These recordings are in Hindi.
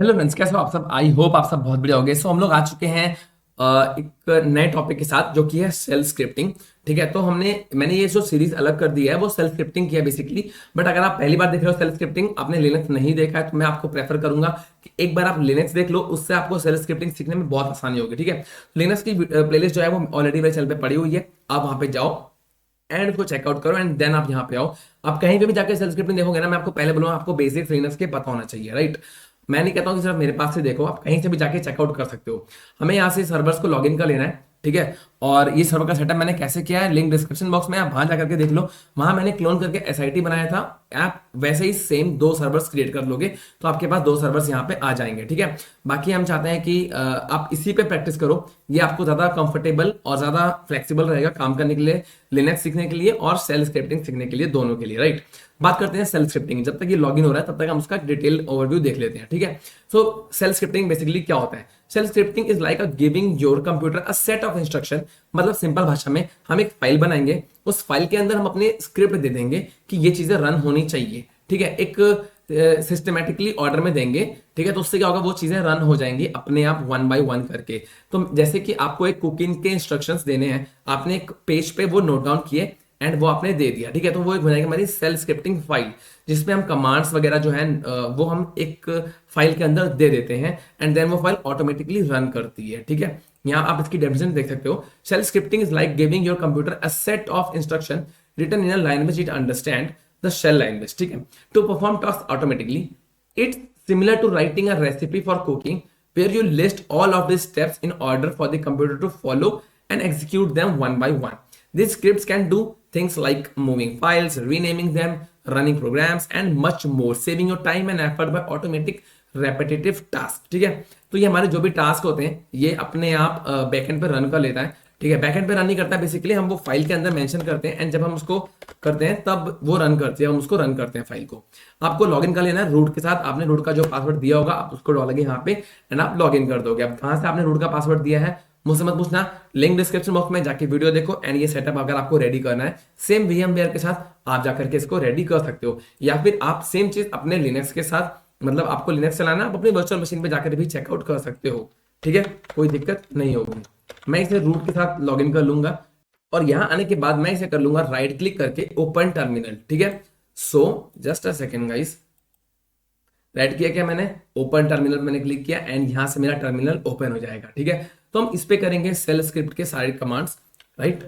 हेलो फ्रेंड्स, कैसे हो आप सब। आई होप आप सब बहुत बढ़िया होंगे। सो हम लोग आ चुके हैं एक नए टॉपिक के साथ जो कि है सेल्फ स्क्रिप्टिंग। ठीक है, तो मैंने ये जो सीरीज अलग कर दी है वो सेल्फ स्क्रिप्टिंग की है बेसिकली। बट अगर आप पहली बार देख रहे हो सेल्फ स्क्रिप्टिंग, आपने लिनक्स नहीं देखा है, तो मैं आपको प्रेफर करूंगा कि एक बार आप लिनक्स देख लो। उससे आपको सेल्फ स्क्रिप्टिंग सीखने में बहुत आसानी होगी। ठीक है, लिनक्स की प्लेलिस्ट जो है वो ऑलरेडी मेरे चैनल पे पड़ी हुई है। आप वहां पे जाओ एंड उसको चेकआउट करो एंड देन आप यहाँ पे आओ। आप कहीं पे भी जाकर सेल्फ स्क्रिप्टिंग देखोगे ना, मैं आपको पहले बोलूंगा आपको बेसिक लिनक्स के पता होना चाहिए, राइट। मैं नहीं कहता हूँ कि सिर्फ मेरे पास से देखो, आप कहीं से भी जाके चेकआउट कर सकते हो। हमें यहाँ से सर्वर्स को लॉगिन कर लेना है। ठीक है, और ये सर्वर का सेटअप मैंने कैसे किया है, लिंक डिस्क्रिप्शन बॉक्स में, आप वहां जाकर के देख लो। वहां मैंने क्लोन करके एसआईटी बनाया था। आप वैसे ही सेम दो सर्वर्स क्रिएट कर लोगे तो आपके पास दो सर्वर्स यहाँ पे आ जाएंगे। ठीक है, बाकी हम चाहते हैं कि आप इसी पे प्रैक्टिस करो। ये आपको ज्यादा कंफर्टेबल और ज्यादा फ्लेक्सिबल रहेगा काम करने के लिए, लिनक्स सीखने के लिए और सेल स्क्रिप्टिंग सीखने के लिए, दोनों के लिए, राइट। बात करते हैं सेल स्क्रिप्टिंग। जब तक ये लॉगिन हो रहा है तब तक हम उसका डिटेल ओवरव्यू देख लेते हैं। ठीक है, सो सेल स्क्रिप्टिंग बेसिकली क्या होता है। Cell scripting is like a giving your computer a set of instruction. मतलब सिंपल भाषा में हम एक फाइल बनाएंगे, उस फाइल के अंदर हम अपने स्क्रिप्ट दे देंगे कि ये चीजें रन होनी चाहिए। ठीक है, एक सिस्टमेटिकली ऑर्डर में देंगे। ठीक है, तो उससे क्या होगा, वो चीजें रन हो जाएंगी अपने आप वन बाय वन करके। तो जैसे कि आपको एक कुकिंग के इंस्ट्रक्शंस देने हैं, आपने एक पेज पे वो नोट डाउन किए एंड वो आपने दे दिया। ठीक है, तो वो एक हो जाएगी हमारी सेल स्क्रिप्टिंग फाइल, जिसमें हम कमांड्स वगैरह जो है वो हम एक फाइल के अंदर दे देते हैं एंड देन वो फाइल ऑटोमेटिकली रन करती है। ठीक है, यहाँ आप इसकी डेफिनेशन देख सकते हो। Shell scripting is like giving your computer a set of instruction written in a language it understand, the shell language. ठीक है, to perform task automatically. It's similar to writing a recipe for cooking where you list all of these steps in order for the computer to follow and execute them one by one. These scripts can do things like moving files, renaming them, running programs, and much more, saving your time and effort by automatic repetitive tasks. ठीक है, तो ये हमारे जो भी टास्क होते हैं ये अपने आप बैकएंड पे रन कर लेता है। ठीक है, बैकएंड पे रन नहीं करता है, बेसिकली हम वो फाइल के अंदर मेंशन करते हैं एंड जब हम उसको करते हैं तब वो रन करती है, हम उसको रन करते हैं फाइल को। आपको लॉगिन कर लेना है रूट के साथ। आपने रूट का जो पासवर्ड दिया होगा आप उसको डालोगे यहाँ पे एंड आप लॉगिन कर दोगे। अब कहाँ से आपने रूट का पासवर्ड दिया है मुझसे मत पूछना, लिंक डिस्क्रिप्शन बॉक्स में जाके वीडियो देखो एंड ये सेटअप अगर आपको रेडी करना है सेम VMware के साथ आप जाकर के इसको रेडी कर सकते हो। या फिर आप सेम चीज अपने लिनक्स के साथ, मतलब आपको लिनक्स चलाना है, आप अपनी वर्चुअल मशीन पे जाकर भी चेकआउट कर सकते हो। ठीक है, कोई दिक्कत नहीं होगी। मैं इसे रूट के साथ लॉगिन कर लूंगा और यहां आने के बाद मैं इसे कर लूंगा राइट क्लिक करके ओपन टर्मिनल। ठीक है, so just a second guys, right किया क्या मैंने, ओपन टर्मिनल मैंने क्लिक किया एंड यहां से मेरा टर्मिनल ओपन हो जाएगा। ठीक है, तो हम इस पे करेंगे सेल स्क्रिप्ट के सारे कमांड्स, राइट।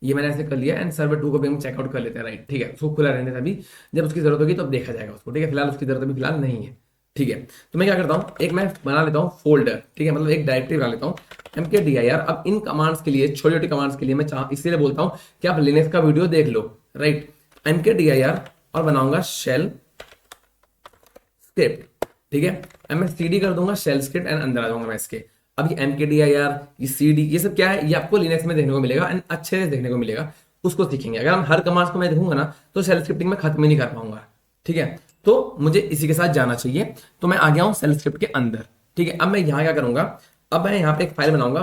ये मैंने ऐसे कर लिया एंड सर्वर 2 को भी हम चेकआउट कर लेते हैं, राइट। ठीक है, उसको खुला रहने से अभी जब उसकी जरूरत होगी तो अब देखा जाएगा उसको। ठीक है, फिलहाल उसकी जरूरत अभी फिलहाल नहीं है। ठीक है, तो मैं क्या करता हूँ, एक मैं बना लेता हूँ फोल्डर। ठीक है, मतलब एक डायरेक्टरी बना लेता हूँ mkdir। अब इन कमांड्स के लिए, छोटी छोटी कमांड्स के लिए मैं इसीलिए बोलता हूँ कि आप लिनक्स का वीडियो देख लो, राइट। mkdir और बनाऊंगा शेल स्क्रिप्ट। ठीक है, अब मैं cd कर दूंगा शेल स्क्रिप्ट एंड अंदर आ जाऊंगा मैं इसके। अब ये mkdir, ये cd, ये सब क्या है, ये आपको लिनक्स में देखने को मिलेगा एंड अच्छे से देखने को मिलेगा। उसको सीखेंगे। अगर हम हर कमांड्स को मैं देखूंगा ना तो शेल स्क्रिप्टिंग में खत्म ही नहीं कर पाऊंगा। ठीक है, तो मुझे इसी के साथ जाना चाहिए। तो मैं आ गया हूं सेल स्क्रिप्ट के अंदर। ठीक है, अब मैं यहाँ क्या करूंगा, अब मैं यहाँ पे एक फाइल बनाऊंगा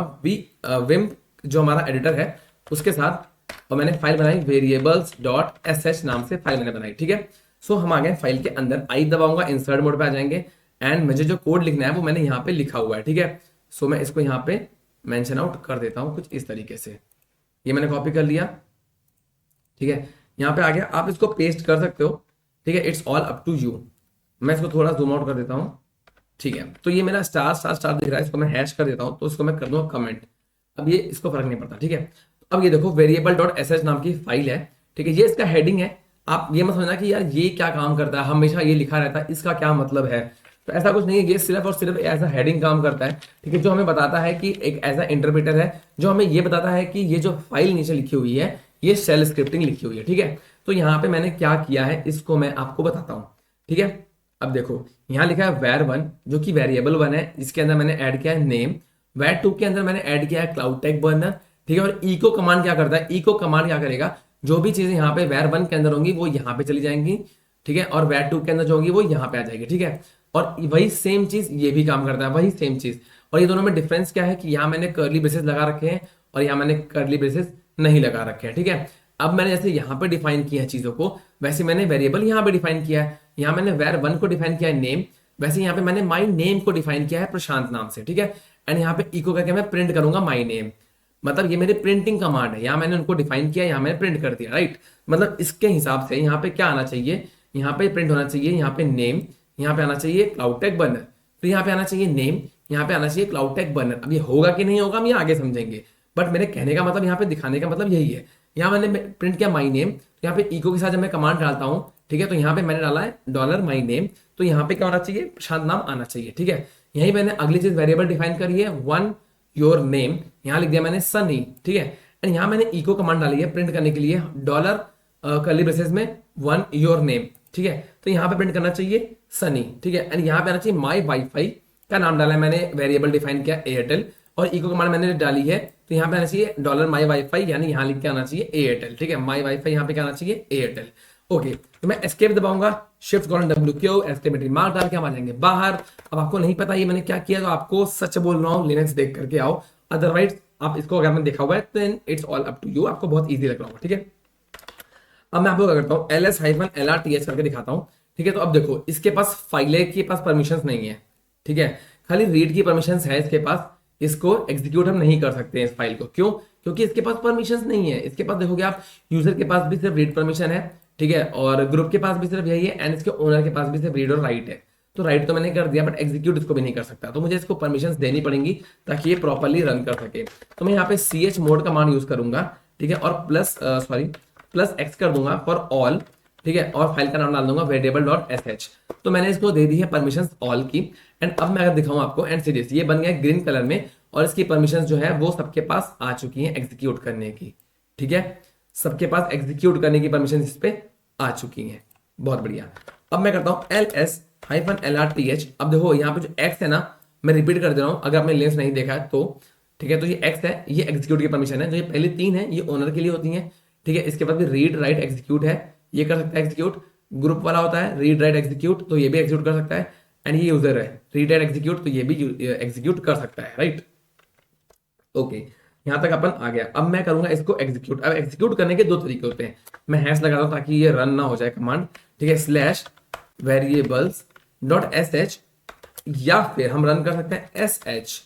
विम जो हमारा एडिटर है उसके साथ, और मैंने फाइल बनाई variables.sh नाम से फाइल मैंने बनाई। ठीक है, सो हम आ गए फाइल के अंदर, आई दबाऊंगा, इंसर्ट मोड पे आ जाएंगे एंड मुझे जो कोड लिखना है वो मैंने यहाँ पे लिखा हुआ है। ठीक है, सो मैं इसको यहाँ पे मेंशन आउट कर देता हूँ कुछ इस तरीके से। ये मैंने कॉपी कर लिया। ठीक है, यहाँ पे आ गया, आप इसको पेस्ट कर सकते हो। ठीक है, it's all up to you. मैं इसको थोड़ा जूम आउट कर देता हूँ। ठीक है, तो ये मेरा स्टार स्टार स्टार दिख रहा है, इसको मैं हैश कर देता हूँ, तो इसको मैं कर दूंगा कमेंट। अब ये इसको फर्क नहीं पड़ता। ठीक है, अब ये देखो variable.sh नाम की फाइल है। ठीक है, ये इसका हेडिंग है। आप ये मत समझना कि यार ये क्या काम करता है, हमेशा ये लिखा रहता है, इसका क्या मतलब है। तो ऐसा कुछ नहीं है, ये सिर्फ और सिर्फ ऐसा हेडिंग काम करता है। ठीक है, जो हमें बताता है कि एक ऐसा इंटरप्रेटर है जो हमें ये बताता है कि ये जो फाइल नीचे लिखी हुई है ये शेल स्क्रिप्टिंग लिखी हुई है। ठीक है, तो यहाँ पे मैंने क्या किया है इसको मैं आपको बताता हूँ। ठीक है, अब देखो यहाँ लिखा है var1 जो कि वेरिएबल 1 है, इसके अंदर मैंने ऐड किया है नेम। var2 के अंदर मैंने ऐड किया है क्लाउड टेक बर्नर। ठीक है, और इको कमांड क्या करता है, इको कमांड क्या करेगा, जो भी चीजें यहाँ पे var1 के अंदर होंगी वो यहाँ पे चली जाएंगी। ठीक है, और var2 के अंदर जो होंगी वो यहाँ पे आ जाएगी। ठीक है, और वही सेम चीज ये भी काम करता है, वही सेम चीज। और ये दोनों में डिफरेंस क्या है कि यहाँ मैंने कर्ली ब्रेसेस लगा रखे हैं और यहाँ मैंने कर्ली ब्रेसेस नहीं लगा रखे हैं। ठीक है, अब मैंने जैसे यहाँ पे डिफाइन किया है चीजों को, वैसे मैंने वेरिएबल यहाँ पे डिफाइन किया है। यहाँ मैंने var1 को डिफाइन किया है नेम, वैसे यहाँ पे मैंने माई नेम को डिफाइन किया है प्रशांत नाम से, ठीक है। एंड यहाँ पे इको करके मैं प्रिंट करूंगा माई नेम, मतलब ये मेरी प्रिंटिंग कमांड है, यहाँ मैंने उनको डिफाइन किया, यहाँ मैंने प्रिंट कर दिया, राइट। मतलब इसके हिसाब से यहाँ पे क्या आना चाहिए, यहाँ पे प्रिंट होना चाहिए, यहाँ पे नेम, यहाँ पे आना चाहिए क्लाउड टेक बर्नर, फिर यहाँ पे आना चाहिए नेम, यहाँ पे आना चाहिए क्लाउड टेक बर्नर। अब ये होगा कि नहीं होगा हम ये आगे समझेंगे, बट मेरे कहने का मतलब, यहाँ पे दिखाने का मतलब यही है। यहाँ मैंने प्रिंट किया माई नेम, तो यहाँ पे इको के साथ जब मैं कमांड डालता हूँ, ठीक है, तो यहाँ पे मैंने डाला है डॉलर माई नेम, तो यहाँ पे क्या होना चाहिए, प्रशांत नाम आना चाहिए, ठीक है। यही मैंने अगली चीज वेरिएबल डिफाइन करी है, वन योर नेम, यहाँ लिख दिया मैंने सनी, ठीक है। एंड यहाँ मैंने इको कमांड डाली है प्रिंट करने के लिए, डॉलर कर्ली ब्रेसेस में वन योर नेम, ठीक है। तो यहाँ पे प्रिंट करना चाहिए सनी, ठीक है। एंड यहाँ पे आना चाहिए माई वाईफाई का नाम डाला है मैंने, वेरिएबल डिफाइन किया एयरटेल, और इको कमांड मैंने डाली है, तो यहाँ पे आना चाहिए डॉलर माई वाईफाई, यानी यहाँ लिख के आना चाहिए एयरटेल, ठीक है। माई वाईफाई यहाँ पे क्या आना चाहिए, एयरटेल। ओके, तो मैं एस्केप दबाऊंगा, shift colon WQ, exclamatory mark डाल के हम आ जाएंगे बाहर। अब आपको नहीं पता ये मैंने क्या किया, तो आपको सच बोल रहा हूँ, लिनक्स देख करके आओ, अदरवाइज आप इसको अगर मैंने देखा हुआ है then it's all up to you, आपको बहुत ईजी लग रहा होगा, ठीक है। अब मैं आपको क्या करता हूँ, ls-lrth करके दिखाता हूँ, ठीक है। तो अब देखो, इसके पास फाइल के पास परमिशंस नहीं है, ठीक है, खाली रीड की परमिशंस है इसके पास, इसको एग्जीक्यूट हम नहीं कर सकते हैं इस फाइल को, क्यों, क्योंकि इसके पास परमिशंस नहीं है। इसके पास देखोगे आप, यूजर के पास भी सिर्फ रीड परमिशन है, ठीक है, और ग्रुप के पास भी सिर्फ यही है, एंड इसके ओनर के पास भी सिर्फ रीड और राइट है। तो राइट तो मैंने कर दिया, बट एग्जीक्यूट इसको भी नहीं कर सकता, तो मुझे इसको परमिशंस देनी पड़ेंगी ताकि ये प्रॉपर्ली रन कर सके। तो मैं यहाँ पे ch मोड कमांड यूज करूंगा, ठीक है, और प्लस x कर दूंगा फॉर ऑल, ठीक है, और फाइल का नाम डाल दूंगा variable.sh। तो मैंने इसको दे दी है परमिशंस ऑल की। एंड अब मैं अगर दिखाऊं आपको, एंड सीरीज ये बन गया ग्रीन कलर में, और इसकी परमिशंस जो है वो सबके पास आ चुकी हैं एग्जीक्यूट करने की, ठीक है, सबके पास एग्जीक्यूट करने की परमिशन इस पे आ चुकी हैं, बहुत बढ़िया। अब मैं करता हूं ls-lrth। अब देखो यहाँ पे जो x है ना, मैं रिपीट कर दे रहा हूं, अगर आपने लेंस नहीं देखा है तो, ठीक है, तो ये x है, ये एग्जीक्यूट की परमिशन है, जो ये पहले तीन है ये ओनर के लिए होती है, ठीक है। इसके बाद भी रीड राइट एग्जीक्यूट है, ये कर सकता है एग्जीक्यूट, ग्रुप वाला होता है रीड राइट एग्जीक्यूट, तो ये भी एग्जीक्यूट कर सकता है, एंड ये यूजर है रीड राइट एग्जीक्यूट, तो ये भी एग्जीक्यूट कर सकता है, राइट। ओके, यहां तक अपन आ गया। अब मैं करूंगा इसको एग्जीक्यूट। अब एग्जीक्यूट करने के दो तरीके होते हैं, मैं हैश लगाता हूं ताकि ये रन ना हो जाए कमांड, ठीक है, /variables.sh, या फिर हम रन कर सकते हैं sh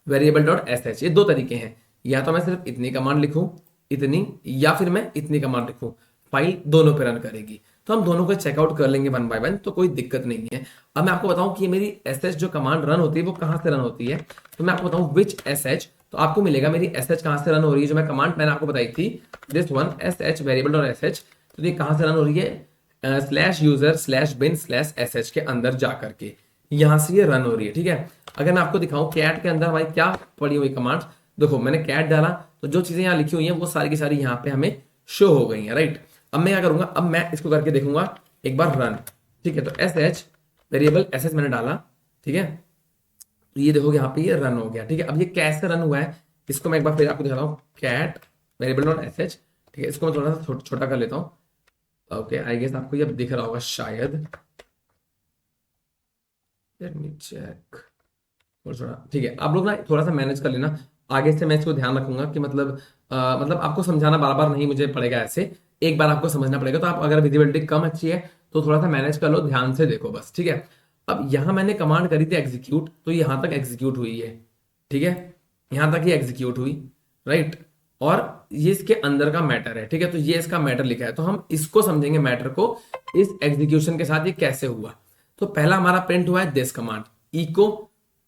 variable.sh। ये दो तरीके हैं, या तो मैं सिर्फ इतनी कमांड लिखूं, इतनी, या फिर मैं इतनी कमांड लिखूं, फाइल दोनों पे रन करेगी। तो हम दोनों को चेकआउट कर लेंगे वन बाय वन, तो कोई दिक्कत नहीं है। अब मैं आपको बताऊं कि मेरी sh जो कमांड रन होती है वो कहां से रन होती है, तो मैं आपको बताऊं विच sh, तो आपको मिलेगा मेरी sh कहां से रन हो रही है, जो मैं कमांड मैंने आपको बताई थी, दिस वन sh variable.sh, तो ये कहां से रन हो रही है, /user/bin/sh के अंदर जा करके यहां से ये रन हो रही है, ठीक है। अगर मैं आपको दिखाऊं कैट के अंदर भाई क्या पड़ी हुई कमांड, देखो मैंने कैट डाला, तो जो चीजें यहाँ लिखी हुई हैं वो सारी की सारी यहाँ पे हमें शो हो गई हैं, राइट। अब मैं क्या करूंगा, अब मैं इसको करके देखूंगा एक बार रन, ठीक है। तो sh वेरिएबल sh मैंने डाला, ठीक है, तो ये देखोगे यहाँ पे ये रन हो गया, ठीक है। अब ये कैसे रन हुआ है, इसको मैं एक बार फिर आपको दिखाता हूँ, कैट वेरिएबल.sh, ठीक है, इसको मैं थोड़ा सा छोटा कर लेता हूँ। ओके, आई गेस आपको ये दिख रहा होगा शायद, लेट मी चेक, थोड़ा, ठीक है। आप लोग ना थोड़ा सा मैनेज कर लेना, आगे से मैं इसको ध्यान रखूंगा कि मतलब आपको समझाना बार बार नहीं मुझे पड़ेगा, ऐसे एक बार आपको समझना पड़ेगा। तो आप अगर विजिबिलिटी कम अच्छी है तो थोड़ा सा मैनेज कर लो, ध्यान से देखो बस, ठीक है। अब यहां मैंने कमांड करी थी एग्जीक्यूट, तो यहां तक एग्जीक्यूट हुई है, ठीक है, यहां तक ये एग्जीक्यूट हुई, राइट, और ये इसके अंदर का मैटर है, ठीक है, तो ये इसका मैटर लिखा है, तो हम इसको समझेंगे मैटर को इस एग्जीक्यूशन के साथ ये कैसे हुआ। तो पहला हमारा प्रिंट हुआ है this command, eco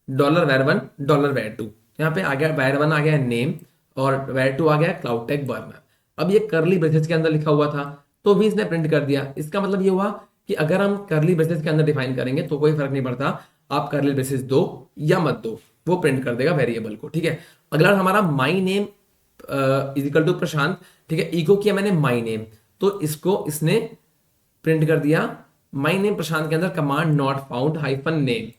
$var1 $var2, यहाँ पे आ गया var1 आ गया नेम, और var2 आ गया क्लाउड टेक बर्नर। अब ये करली ब्रेसेस के अंदर लिखा हुआ था, तो भी इसने प्रिंट कर दिया। इसका मतलब ये हुआ कि अगर हम करली ब्रेसेस के अंदर डिफाइन करेंगे तो कोई फर्क नहीं पड़ता, आप करली ब्रेसेस दो या मत दो, वो प्रिंट कर देगा वेरिएबल को, ठीक है। अगला हमारा माई नेम इजिकल टू प्रशांत, ठीक है, इको किया मैंने माई नेम, तो इसको इसने प्रिंट कर दिया माई नेम प्रशांत के अंदर कमांड नॉट फाउंड -नेम,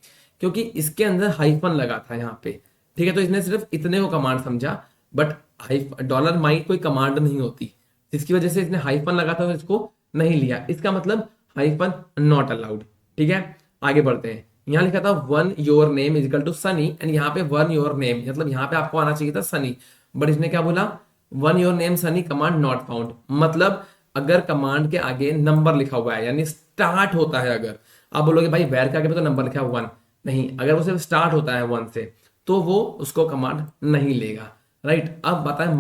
क्योंकि इसके अंदर हाइफन लगा था यहाँ पे, ठीक है, तो इसने सिर्फ इतने को कमांड समझा, बट $माई कोई कमांड नहीं होती, जिसकी वजह से इसने हाइफन लगा था तो इसको नहीं लिया, इसका मतलब हाइफन नॉट अलाउड, ठीक है। आगे बढ़ते हैं, यहाँ लिखा था one your name is equal to Sunny, and यहाँ पे वन योर नेम, मतलब यहाँ पे आपको आना चाहिए था सनी, बट इसने क्या बोला, one your name Sunny command not found, मतलब अगर कमांड के आगे नंबर लिखा हुआ है यानी स्टार्ट होता है, अगर आप बोलोगे भाई वेर के आगे पे तो नंबर लिखा है 1, नहीं, अगर वो सिर्फ स्टार्ट होता है 1 से तो वो उसको कमांड नहीं लेगा, राइट। अब बताए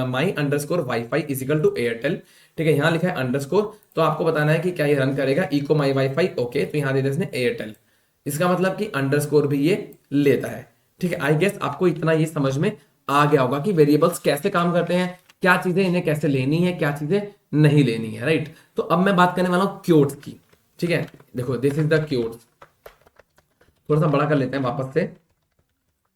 my underscore wifi is equal to Airtel, ठीक है, यहाँ लिखा है अंडरस्कोर, तो आपको बताना है कि क्या ये रन करेगा इको माई वाईफाई, ओके, तो यहाँ दे दिया इसने एयरटेल, इसका मतलब कि अंडरस्कोर भी ये लेता है, ठीक है। आई गेस आपको इतना ये समझ में आ गया होगा कि वेरिएबल्स कैसे काम करते हैं, क्या चीजें इन्हें कैसे लेनी है, क्या चीजें नहीं लेनी है, राइट। तो अब मैं बात करने वाला हूं क्योट्स की, ठीक है। देखो दिस इज द क्योट्स, थोड़ा सा बड़ा कर लेते हैं वापस से,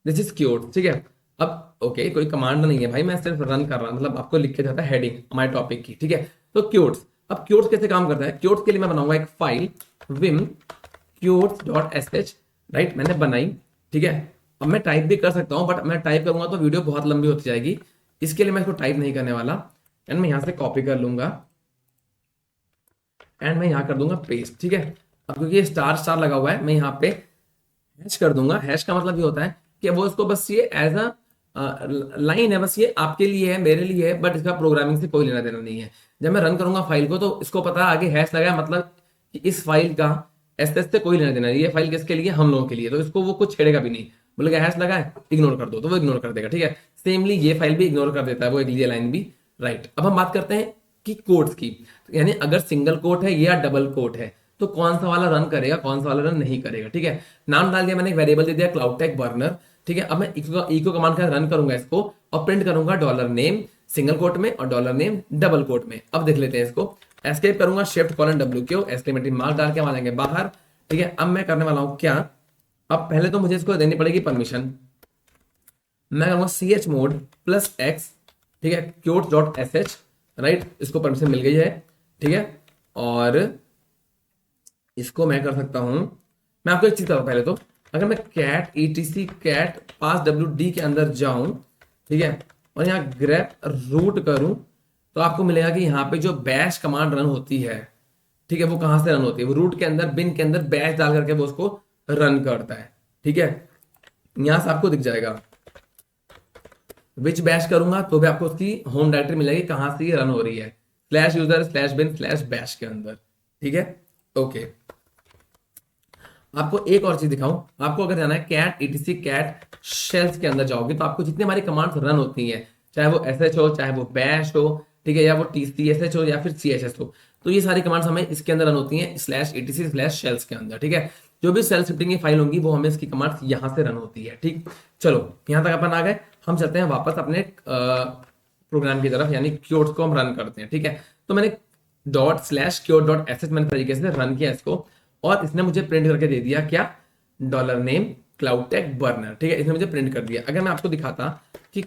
दिस इज क्योट्स, ठीक है। अब ओके, कोई कमांड नहीं है भाई, मैं सिर्फ रन कर रहा हूं, मतलब आपको लिख के जाता है हेडिंग हमारे टॉपिक की, ठीक है। तो क्योट्स, अब क्योट्स कैसे काम करता है, क्योट्स के लिए मैं बनाऊंगा एक file vim quotes dot sh, right, मैंने बनाई, ठीक है। अब मैं टाइप भी कर सकता हूं, बट मैं टाइप करूंगा तो वीडियो बहुत लंबी होती जाएगी, इसके लिए मैं इसको टाइप नहीं करने वाला, एंड मैं यहां से कॉपी कर लूंगा एंड मैं यहां कर दूंगा पेस्ट, ठीक है। अब क्योंकि ये स्टार स्टार लगा हुआ है, मैं यहाँ पे हैश कर दूंगा। हैश का मतलब ये होता है कि वो इसको बस ये एज अ लाइन है, बस ये आपके लिए है, मेरे लिए है, बट इसका प्रोग्रामिंग से कोई लेना देना नहीं है। जब मैं रन करूंगा फाइल को तो इसको पता है आगे हैश लगा है, मतलब कि इस फाइल का एस से कोई लेना देना नहीं, ये फाइल किसके लिए, हम लोगों के लिए, तो इसको वो कुछ छेड़ेगा भी नहीं, बोलेगा हैश लगा है इग्नोर कर दो, तो वो इग्नोर कर देगा, ठीक है। सेमली ये फाइल भी इग्नोर कर देता है, वो अगली लाइन भी, राइट। अब हम बात करते हैं कि कोट्स की, यानी अगर सिंगल कोट है या डबल कोट है तो कौन सा वाला रन करेगा, कौन सा वाला रन नहीं करेगा, ठीक है। नाम डाल दिया मैंने, एक वेरिएबल दे दिया क्लाउड टेक बर्नर, ठीक है। अब मैं इको कमांड का रन करूंगा इसको और प्रिंट करूंगा डॉलर नेम सिंगल कोट में और डॉलर नेम डबल कोट में। अब देख लेते हैं इसको, एस्केप करूंगा shift colon WQ exclamatory mark डाल के आ जाएंगे बाहर, ठीक है। अब मैं करने वाला हूं क्या, अब पहले तो मुझे इसको देनी पड़ेगी परमिशन, मैं करूंगा chmod +x, ठीक है, क्योट डॉट sh, राइट, इसको परमिशन मिल गई है, ठीक है। और इसको मैं कर सकता हूं, मैं आपको एक चीज बताऊं पहले तो, अगर मैं कैट etc कैट पास wd के अंदर जाऊं, ठीक है, और यहाँ ग्रेप रूट करूं, तो आपको मिलेगा कि यहाँ पे जो बैश कमांड रन होती है, ठीक है, वो कहां से रन होती है, वो रूट के अंदर बिन के अंदर बैश डाल करके वो उसको रन करता है, ठीक है। यहां से आपको दिख जाएगा विच बैश करूंगा तो भी आपको उसकी होम डायरेक्टरी मिलेगी कहां से ये रन हो रही है, /user/bin/bash के अंदर, ठीक है, ओके। आपको एक और चीज दिखाऊं, आपको अगर जाना है कैट etc कैट शेल्स के अंदर जाओगे तो आपको जितनी हमारी कमांड्स रन होती हैं, चाहे वो sh हो, चाहे वो बैश हो, ठीक है, या वो tcsh हो या फिर chs हो, तो ये सारी कमांड्स हमें इसके अंदर रन होती हैं /etc/shells के अंदर, ठीक है। जो भी सेल स्क्रिप्टिंग की फाइल होंगी वो हमें इसकी कमांड्स यहां से रन होती है, ठीक। चलो यहां तक अपन आ गए, हम चलते हैं वापस अपने प्रोग्राम की तरफ, यानी क्योट्स को हम रन करते हैं, ठीक है। तो मैंने ./क्योट.sh मैंने तरीके से रन किया इसको, और इसने मुझे प्रिंट करके दे दिया क्या, dollar name cloud tech burner, ठीक है, इसने मुझे प्रिंट कर दिया। अगर मैं आपको दिखाता कि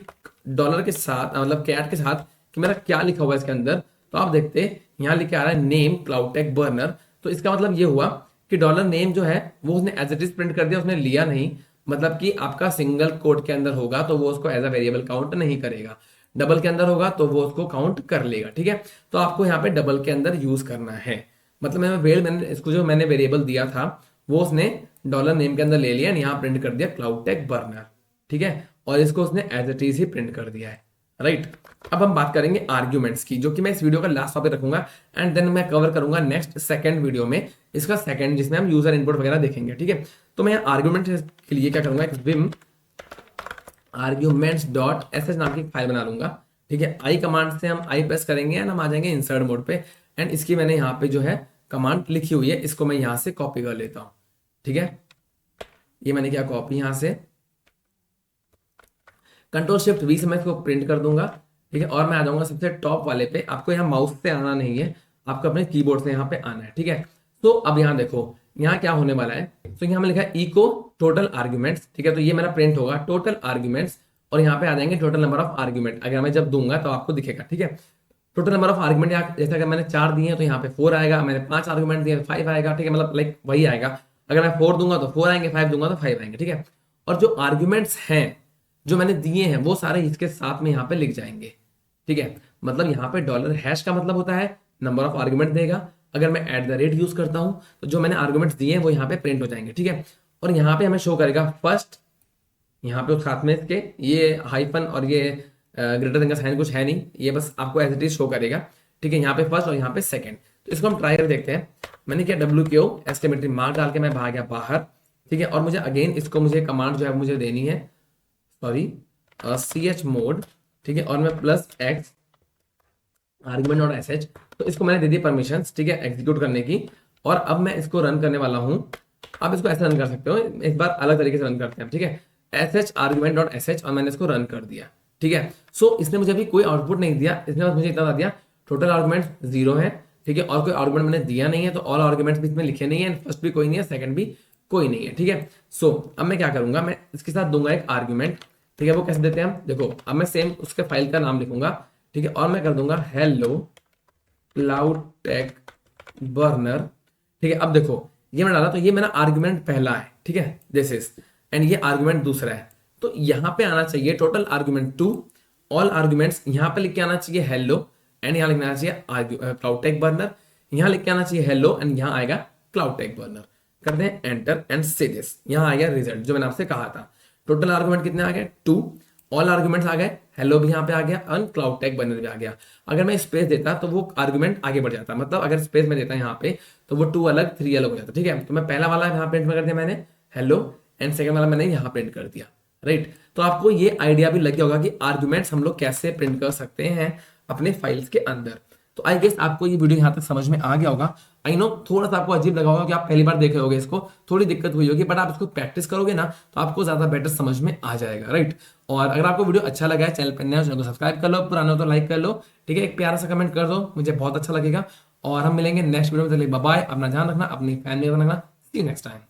डॉलर के साथ मतलब कैट के साथ कि मेरा क्या लिखा हुआ है इसके अंदर, तो आप देखते यहाँ लिखे आ रहा है नेम क्लाउड टेक बर्नर, तो इसका मतलब ये हुआ कि डॉलर नेम जो है वो उसने एज इट इज प्रिंट कर दिया, उसने लिया नहीं, मतलब कि आपका सिंगल कोट के अंदर होगा तो वो उसको एज अ वेरिएबल काउंट नहीं करेगा, डबल के अंदर होगा तो वो उसको काउंट कर लेगा, ठीक है। तो आपको यहाँ पे डबल के अंदर यूज करना है, मतलब मैंने इसको जो मैंने वेरिएबल दिया था वो उसने डॉलर नेम के अंदर ले लिया, यहाँ प्रिंट कर दिया क्लाउड टेक बर्नर, ठीक है, और इसको उसने एज इट इज ही प्रिंट कर दिया है, राइट। अब हम बात करेंगे आर्ग्यूमेंट्स की, जो कि मैं इस वीडियो का लास्ट टॉपिक रखूंगा, एंड देन मैं कवर करूंगा नेक्स्ट सेकंड वीडियो में इसका सेकंड, जिसमें हम यूजर इनपुट वगैरह देखेंगे, ठीक है। तो मैं आर्ग्यूमेंट के लिए क्या करूंगा, एक विम आर्ग्यूमेंट्स डॉट sh नाम की फाइल बना लूंगा, ठीक है। आई कमांड से हम आई प्रेस करेंगे एंड हम आ जाएंगे इंसर्ट मोड पे, एंड इसकी मैंने यहाँ पे जो है कमांड लिखी हुई है, इसको मैं यहाँ से कॉपी कर लेता हूँ, ठीक है। ये मैंने किया कॉपी, यहाँ से Ctrl+Shift+V से मैं इसको प्रिंट कर दूंगा, ठीक है, और मैं आ जाऊंगा सबसे टॉप वाले पे। आपको यहाँ माउस से आना नहीं है, आपको अपने कीबोर्ड से यहाँ पे आना है, ठीक है। तो अब यहाँ देखो यहाँ क्या होने वाला है, तो यहाँ में लिखा है इको टोटल आर्ग्यूमेंट्स, ठीक है, तो ये मेरा प्रिंट होगा टोटल आर्ग्यूमेंट्स, और यहाँ पे आ जाएंगे टोटल नंबर ऑफ आर्ग्यूमेंट, अगर मैं जब दूंगा तो आपको दिखेगा, ठीक है। टोटल नंबर ऑफ आर्ग्यूमेंट जैसे अगर मैंने 4 दिए हैं तो यहाँ पे 4 आएगा, मैंने 5 आर्ग्यूमेंट दिए 5 आएगा, ठीक है, मतलब लाइक वही आएगा। अगर मैं 4 दूंगा तो 4 आएंगे, 5 दूंगा तो 5 आएंगे, ठीक है। और जो आर्ग्यूमेंट्स हैं जो मैंने दिए हैं वो सारे इसके साथ में यहाँ पे लिख जाएंगे, ठीक है। मतलब यहाँ पे डॉलर हैश का मतलब होता है नंबर ऑफ आर्ग्यूमेंट देगा, अगर मैं @ यूज करता हूँ तो जो मैंने आर्ग्यूमेंट्स दिए हैं वो यहाँ पे प्रिंट हो जाएंगे, ठीक है। और यहाँ पे हमें शो करेगा फर्स्ट, यहाँ पे साथ में इसके ये हाइफन और ये ग्रेटर देन का साइन कुछ है नहीं, ये बस आपको एज इट इज शो करेगा, ठीक है, यहाँ पे फर्स्ट और यहाँ पे सेकंड। तो इसको हम ट्राई कर देखते हैं, मैंने क्या WQ एस्टिमेटरी मार्क डाल के मैं भाग गया बाहर, ठीक है। और मुझे अगेन इसको मुझे कमांड जो है मुझे देनी है, सॉरी ch मोड, ठीक है, और मैं +x आर्गुमेंट डॉट sh, तो इसको मैंने दे दी परमिशन, ठीक है, एग्जीक्यूट करने की। और अब मैं इसको रन करने वाला हूं। आप इसको ऐसे रन कर सकते हो, एक बार अलग तरीके से रन करते हैं, ठीक है। sh आर्गुमेंट डॉट sh, और मैंने इसको रन कर दिया, ठीक है। सो इसने मुझे अभी कोई आउटपुट नहीं दिया, इसने बस मुझे इतना बता दिया टोटल आर्गुमेंट 0 है, ठीक है, और कोई आर्गुमेंट मैंने दिया नहीं है, तो ऑल आर्गुमेंट्स भी इसमें लिखे नहीं है, फर्स्ट भी कोई नहीं है, सेकंड भी कोई नहीं है, ठीक है। सो अब मैं क्या करूंगा, मैं इसके साथ दूंगा एक आर्गुमेंट, ठीक है। वो कैसे देते हैं हम, देखो अब मैं सेम उसके फाइल का नाम लिखूंगा, ठीक है, और मैं कर दूंगा हेलो क्लाउड टेक बर्नर, ठीक है। अब देखो ये मैं डाला, तो ये मेरा आर्गुमेंट पहला है, ठीक है, दिस इज, एंड ये आर्गुमेंट दूसरा है। तो यहां पे आना चाहिए टोटल आर्गुमेंट 2, ऑल आर्गुमेंट्स यहां पे लिख के आना चाहिए हेलो, एंड यहां लिखना चाहिए क्लाउड टेक बर्नर, यहां लिख के आना चाहिए हेलो, एंड यहां आएगा क्लाउड टेक बर्नर। करते हैं एंटर एंड से दिस, यहां आ गया रिजल्ट जो मैंने आपसे कहा था। टोटल आर्गुमेंट कितने आ गए 2, ऑल आर्गुमेंट्स आ गए, हेलो भी यहाँ पे आ गया, और क्लाउड टेक बर्नर भी आ गया। अगर मैं स्पेस देता तो वो आर्गुमेंट आगे बढ़ जाता, मतलब अगर स्पेस में देता यहाँ पे तो वो 2 अलग 3 अलग हो जाता, ठीक है। तो मैं पहला वाला यहाँ प्रिंट कर दिया मैंने हेलो, एंड सेकंड वाला मैंने यहाँ प्रिंट कर दिया, राइट। तो आपको ये आइडिया भी लग गया होगा कि आर्गुमेंट्स हम लोग कैसे प्रिंट कर सकते हैं अपने फाइल्स के अंदर। तो आई गेस आपको ये वीडियो यहाँ तक समझ में आ गया होगा। आई नो थोड़ा सा आपको अजीब लगा होगा कि आप पहली बार देखे होगे इसको, थोड़ी दिक्कत हुई होगी, बट आप इसको प्रैक्टिस करोगे ना तो आपको ज्यादा बेटर समझ में आ जाएगा, राइट। और अगर आपको वीडियो अच्छा लगा है, चैनल पर नया चैनल को सब्सक्राइब कर लो, पुराना हो तो लाइक कर लो, ठीक है, एक प्यारा सा कमेंट कर दो, मुझे बहुत अच्छा लगेगा। और हम मिलेंगे नेक्स्ट वीडियो में, बाय बाय, अपना ध्यान रखना, अपनी फैमिली का रखना, सी यू नेक्स्ट टाइम।